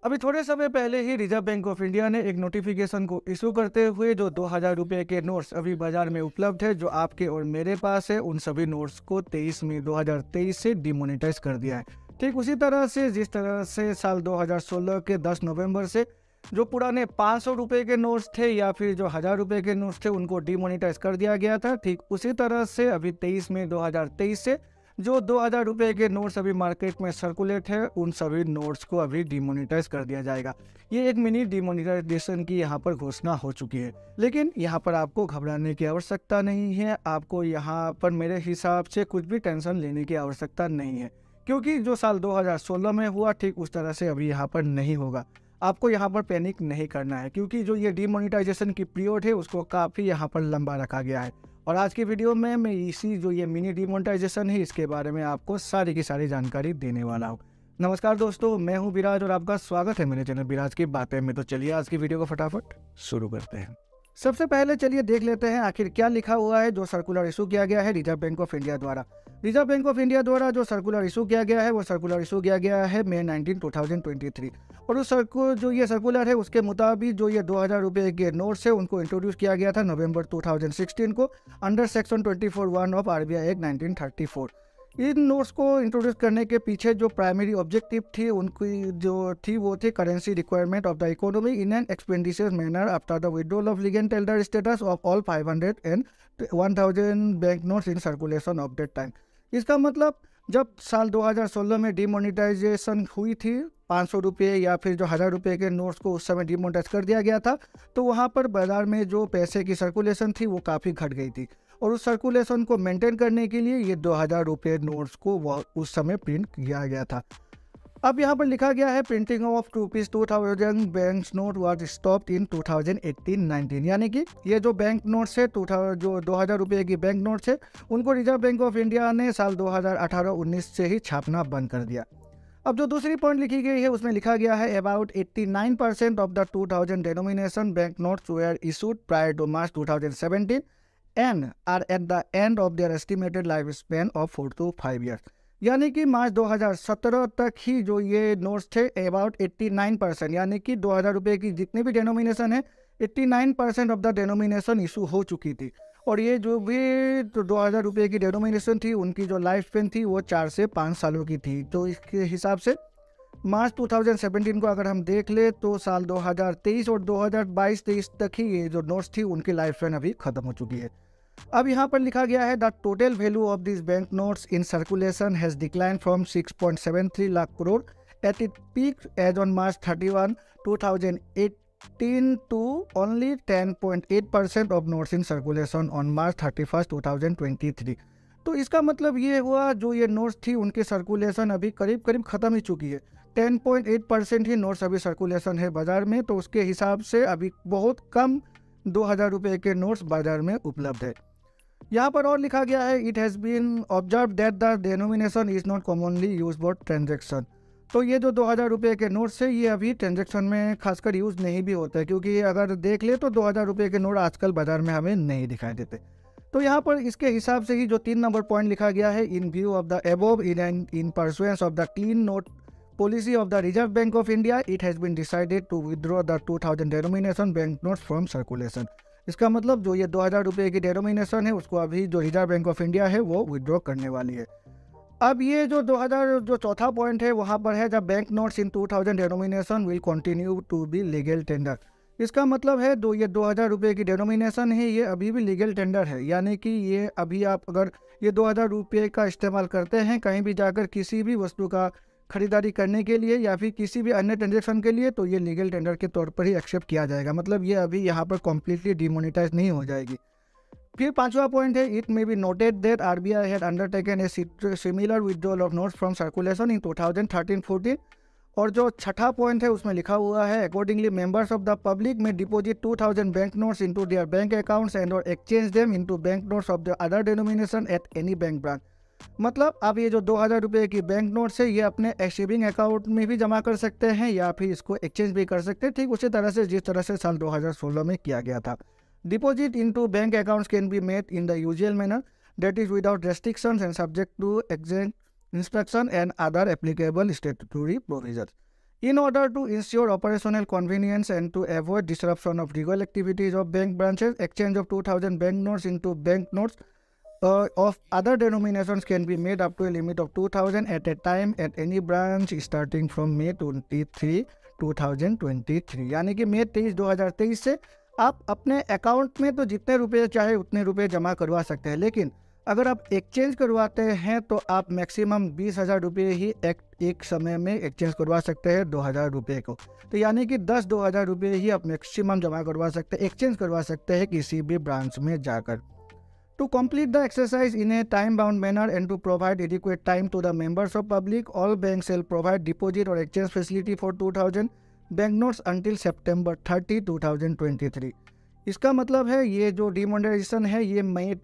अभी थोड़े समय पहले ही रिजर्व बैंक ऑफ इंडिया ने एक नोटिफिकेशन को इशू करते हुए जो 2000 रुपये के नोट्स अभी बाजार में उपलब्ध है, जो आपके और मेरे पास है, उन सभी नोट्स को 23 मई 2023 से डिमोनेटाइज कर दिया है। ठीक उसी तरह से जिस तरह से साल 2016 के 10 नवंबर से जो पुराने 500 रुपये के नोट्स थे या फिर जो 1000 रुपये के नोट्स थे उनको डिमोनेटाइज कर दिया गया था, ठीक उसी तरह से अभी 23 मई 2023 से जो 2000 रुपये के नोट्स अभी मार्केट में सर्कुलेट है, उन सभी नोट्स को अभी डिमोनेटाइज कर दिया जाएगा। ये एक मिनी डिमोनेटाइजेशन की यहाँ पर घोषणा हो चुकी है, लेकिन यहाँ पर आपको घबराने की आवश्यकता नहीं है। आपको यहाँ पर मेरे हिसाब से कुछ भी टेंशन लेने की आवश्यकता नहीं है, क्योंकि जो साल 2016 में हुआ ठीक उस तरह से अभी यहाँ पर नहीं होगा। आपको यहाँ पर पैनिक नहीं करना है, क्योंकि जो ये डिमोनेटाइजेशन की पीरियड है उसको काफ़ी यहाँ पर लंबा रखा गया है। और आज की वीडियो में मैं इसी जो ये मिनी डिमोनेटाइजेशन है इसके बारे में आपको सारी की सारी जानकारी देने वाला हूँ। नमस्कार दोस्तों, मैं हूँ विराज और आपका स्वागत है मेरे चैनल विराज की बातें में। तो चलिए आज की वीडियो को फटाफट शुरू करते हैं। सबसे पहले चलिए देख लेते हैं आखिर क्या लिखा हुआ है जो सर्कुलर इशू किया गया है रिजर्व बैंक ऑफ इंडिया द्वारा। रिजर्व बैंक ऑफ इंडिया द्वारा जो सर्कुलर इशू किया गया है वो सर्कुलर इशू किया गया है मई 19, 2023। और उस जो ये सर्कुलर है उसके मुताबिक जो ये 2000 रुपये के नोट्स है उनको इंट्रोड्यूस किया गया था नवंबर 2016 को under section 24(1) of RBI act 1934। In notes को इंट्रोड्यूस करने के पीछे जो प्राइमरी ऑब्जेक्टिव थी उनकी जो थी वो थी currency requirement of the economy in an expeditious manner after the withdrawal of legal tender status of all 500 and 1000 bank notes in circulation of that time. इसका मतलब जब साल 2016 में डिमोनेटाइजेशन हुई थी 500 रुपये या फिर जो 1000 रुपये के नोट्स को उस समय डिमोनेटाइज कर दिया गया था, तो वहाँ पर बाजार में जो पैसे की सर्कुलेशन थी वो काफ़ी घट गई थी। और उस सर्कुलेशन को मेंटेन करने के लिए ये 2000 रुपये नोट्स को उस समय प्रिंट किया गया था। अब यहाँ पर लिखा गया है printing of ₹2000 bank note was stopped in 2018-19। यानी कि ये जो बैंक नोट्स है जो 2000 रुपये की बैंक नोट्स है उनको रिजर्व बैंक ऑफ इंडिया ने साल 2018-19 से ही छापना बंद कर दिया। अब जो दूसरी पॉइंट लिखी गई है उसमें लिखा गया है about 89% of the 2000 denomination bank notes were issued prior to March 2017 and are at the end of their estimated life span of 4 to 5 years। यानी कि मार्च 2017 तक ही जो ये नोट्स थे अबाउट 89%, यानी कि 2000 रुपये की जितनी भी डेनोमिनेशन है 89% ऑफ द डेनोमिनेशन इशू हो चुकी थी। और ये जो भी 2000 रुपये की डेनोमिनेशन थी उनकी जो लाइफ स्पेन थी वो 4 से 5 सालों की थी। तो इसके हिसाब से मार्च 2017 को अगर हम देख ले तो साल 2023 और 2022-23 तक ही ये जो नोट्स थी उनकी लाइफ स्पेन अभी खत्म हो चुकी है। अब यहाँ पर लिखा गया है the total value of this bank notes in circulation has decline from 6.73 lakh crore at it peak as on March 31, 2018 to only 10.8% of notes in circulation on March 31, 2023। तो इसका मतलब ये हुआ जो ये नोट्स थी उनकी सर्कुलेशन अभी करीब करीब ख़त्म ही चुकी है। 10.8% ही नोट्स अभी सर्कुलेशन है बाज़ार में, तो उसके हिसाब से अभी बहुत कम 2000 रुपये के नोट्स बाज़ार में उपलब्ध है। यहाँ पर और लिखा गया है it has been observe that the denomination is not commonly use for transaction. तो ये जो 2000 रुपये के नोट्स है ये अभी ट्रांजेक्शन में खासकर यूज़ नहीं भी होता है, क्योंकि अगर देख ले तो 2000 रुपये के नोट आजकल बाज़ार में हमें नहीं दिखाई देते। तो यहाँ पर इसके हिसाब से ही जो 3 नंबर पॉइंट लिखा गया है in view of the above in pursuance of the clean note policy of the Reserve Bank of India it has been decided to withdraw the 2000 denomination bank notes from circulation. इसका मतलब जो ये 2000 रुपये की denomination है उसको अभी जो रिजर्व बैंक ऑफ इंडिया है वो विदड्रॉ करने वाली है। अब ये जो 2000 जो चौथा पॉइंट है वहाँ पर है the bank notes in 2000 denomination will continue to be legal tender. इसका मतलब है ये 2000 रुपये की डेनोमिनेशन है ये अभी भी लीगल टेंडर है, यानी कि ये अभी आप अगर ये 2000 रुपये का इस्तेमाल करते हैं कहीं भी जाकर किसी भी वस्तु का खरीदारी करने के लिए या फिर किसी भी अन्य ट्रांजेक्शन के लिए, तो ये लीगल टेंडर के तौर पर ही एक्सेप्ट किया जाएगा। मतलब ये अभी यहाँ पर कम्प्लीटली डिमोनेटाइज नहीं हो जाएगी। फिर 5वां पॉइंट है it may be noted that RBI had undertaken a similar withdrawal of notes from circulation इन 2013-14। और जो 6ठा पॉइंट है उसमें लिखा हुआ है accordingly members of the public may deposit 2000 bank notes into their bank accounts and और exchange them into bank notes of the other denomination at any bank branch. मतलब अब ये जो 2000 रुपये की बैंक नोट्स है ये अपने सेविंग अकाउंट में भी जमा कर सकते हैं या फिर इसको एक्सचेंज भी कर सकते हैं, ठीक उसी तरह से जिस तरह से साल 2016 में किया गया था। Deposit into bank accounts can be made in the usual manner that is without restrictions and subject to exact instruction and other applicable statutory provision. In order to ensure operational convenience and to avoid disruption of legal activities of bank branches, exchange of 2000 banknotes into banknotes of other denominations can be made up to a limit of 2000 at a time at any branch starting from May 23, 2023। यानी कि मई 23, 2023 से आप अपने account में तो जितने रुपए चाहे उतने रुपए जमा करवा सकते हैं, लेकिन अगर आप एक्सचेंज करवाते हैं तो आप मैक्सिमम 20,000 रुपये ही एक समय में एक्सचेंज करवा सकते हैं 2,000 रुपये को। तो यानी कि 2,000 रुपये ही आप मैक्सिमम जमा करवा सकते हैं, एक्सचेंज करवा सकते हैं किसी भी ब्रांच में जाकर। To complete the exercise in a time-bound manner and to provide adequate time to the members of public, all banks shall provide deposit or exchange facility for 2,000 banknotes until September 30, 2023। इसका मतलब है ये जो demonetisation है ये मई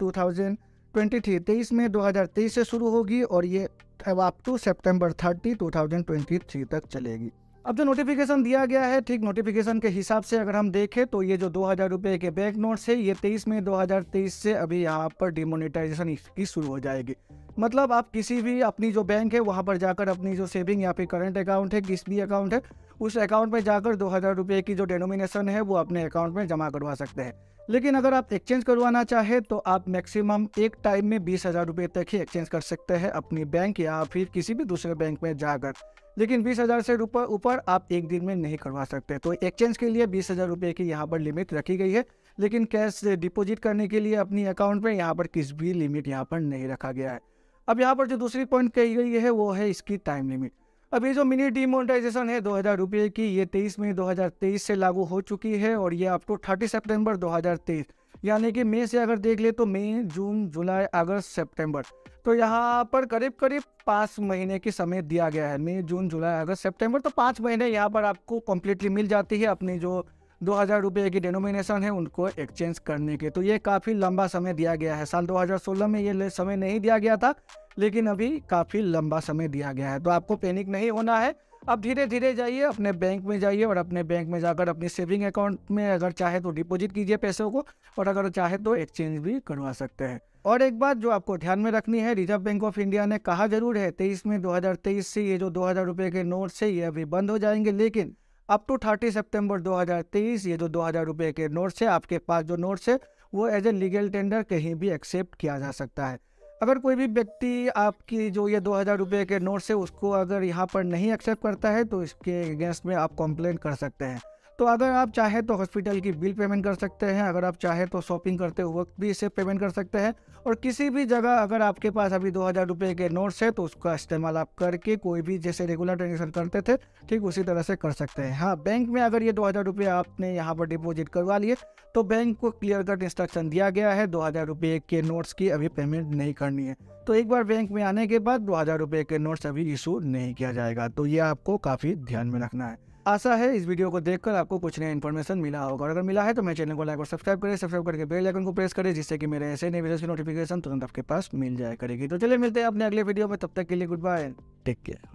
23 मई 2023 से शुरू होगी और ये अप टू सितंबर 30, 2023 तक चलेगी। अब जो नोटिफिकेशन दिया गया है, ठीक नोटिफिकेशन के हिसाब से अगर हम देखें तो ये जो 2,000 रुपये के बैंक नोट्स है ये 23 मई 2023 से अभी यहाँ पर डिमोनेटाइजेशन इसकी शुरू हो जाएगी। मतलब आप किसी भी अपनी जो बैंक है वहाँ पर जाकर अपनी जो सेविंग या फिर करंट अकाउंट है, किस भी अकाउंट है, उस अकाउंट में जाकर 2,000 रुपये की जो डिनोमिनेशन है वो अपने अकाउंट में जमा करवा सकते हैं। लेकिन अगर आप एक्सचेंज करवाना चाहे तो आप मैक्सिमम एक टाइम में 20,000 रुपये तक ही एक्सचेंज कर सकते हैं अपनी बैंक या फिर किसी भी दूसरे बैंक में जाकर, लेकिन 20,000 से ऊपर आप एक दिन में नहीं करवा सकते। तो एक्सचेंज के लिए 20,000 रुपये की यहाँ पर लिमिट रखी गई है, लेकिन कैश डिपॉजिट करने के लिए अपनी अकाउंट में यहाँ पर किसी भी लिमिट यहाँ पर नहीं रखा गया है। अब यहाँ पर जो दूसरी पॉइंट कही गई है वो है इसकी टाइम लिमिट। अब ये जो मिनी डिमोनेटाइजेशन है 2,000 रुपये की, ये 23 मई 2023 से लागू हो चुकी है और ये अप टू 30 सितंबर 2023, यानी कि मई से अगर देख ले तो मई, जून, जुलाई, अगस्त, सितंबर, तो यहाँ पर करीब 5 महीने की समय दिया गया है। मई, जून, जुलाई, अगस्त, सितंबर, तो 5 महीने यहाँ पर आपको कम्प्लीटली मिल जाती है अपनी जो 2,000 रुपये की डिनोमिनेशन है उनको एक्सचेंज करने के। तो ये काफ़ी लंबा समय दिया गया है। साल 2016 में ये समय नहीं दिया गया था, लेकिन अभी काफ़ी लंबा समय दिया गया है। तो आपको पैनिक नहीं होना है। अब धीरे धीरे जाइए, अपने बैंक में जाइए और अपने बैंक में जाकर अपनी सेविंग अकाउंट में अगर चाहे तो डिपॉजिट कीजिए पैसों को, और अगर चाहे तो एक्सचेंज भी करवा सकते हैं। और एक बात जो आपको ध्यान में रखनी है, रिजर्व बैंक ऑफ इंडिया ने कहा जरूर है 23 मई 2023 से ये जो 2,000 रुपये के नोट्स है ये अभी बंद हो जाएंगे, लेकिन अप टू 30 सितंबर 2023 ये जो 2,000 रुपये के नोट्स है, आपके पास जो नोट्स है वो एज ए लीगल टेंडर कहीं भी एक्सेप्ट किया जा सकता है। अगर कोई भी व्यक्ति आपकी जो ये 2,000 रुपये के नोट्स है उसको अगर यहाँ पर नहीं एक्सेप्ट करता है तो इसके अगेंस्ट में आप कंप्लेंट कर सकते हैं। तो अगर आप चाहे तो हॉस्पिटल की बिल पेमेंट कर सकते हैं, अगर आप चाहे तो शॉपिंग करते वक्त भी इसे पेमेंट कर सकते हैं, और किसी भी जगह अगर आपके पास अभी 2,000 रुपये के नोट्स है तो उसका इस्तेमाल आप करके कोई भी जैसे रेगुलर ट्रांजेक्शन करते थे ठीक उसी तरह से कर सकते हैं। हाँ, बैंक में अगर ये 2,000 रुपये आपने यहाँ पर डिपॉजिट करवा लिए तो बैंक को क्लियर कट इंस्ट्रक्शन दिया गया है 2,000 रुपये के नोट्स की अभी पेमेंट नहीं करनी है। तो एक बार बैंक में आने के बाद 2,000 रुपये के नोट्स अभी इशू नहीं किया जाएगा। तो ये आपको काफ़ी ध्यान में रखना है। आशा है इस वीडियो को देखकर आपको कुछ नया इन्फॉर्मेशन मिला होगा, और अगर मिला है तो मेरे चैनल को लाइक और सब्सक्राइब करें, सब्सक्राइब करके बेल आइकन को प्रेस करें, जिससे कि मेरे ऐसे नए वीडियोस की नोटिफिकेशन तुरंत आपके पास मिल जाया करेगी। तो चलिए मिलते हैं अपने अगले वीडियो में, तब तक के लिए गुड बाय, टेक केयर।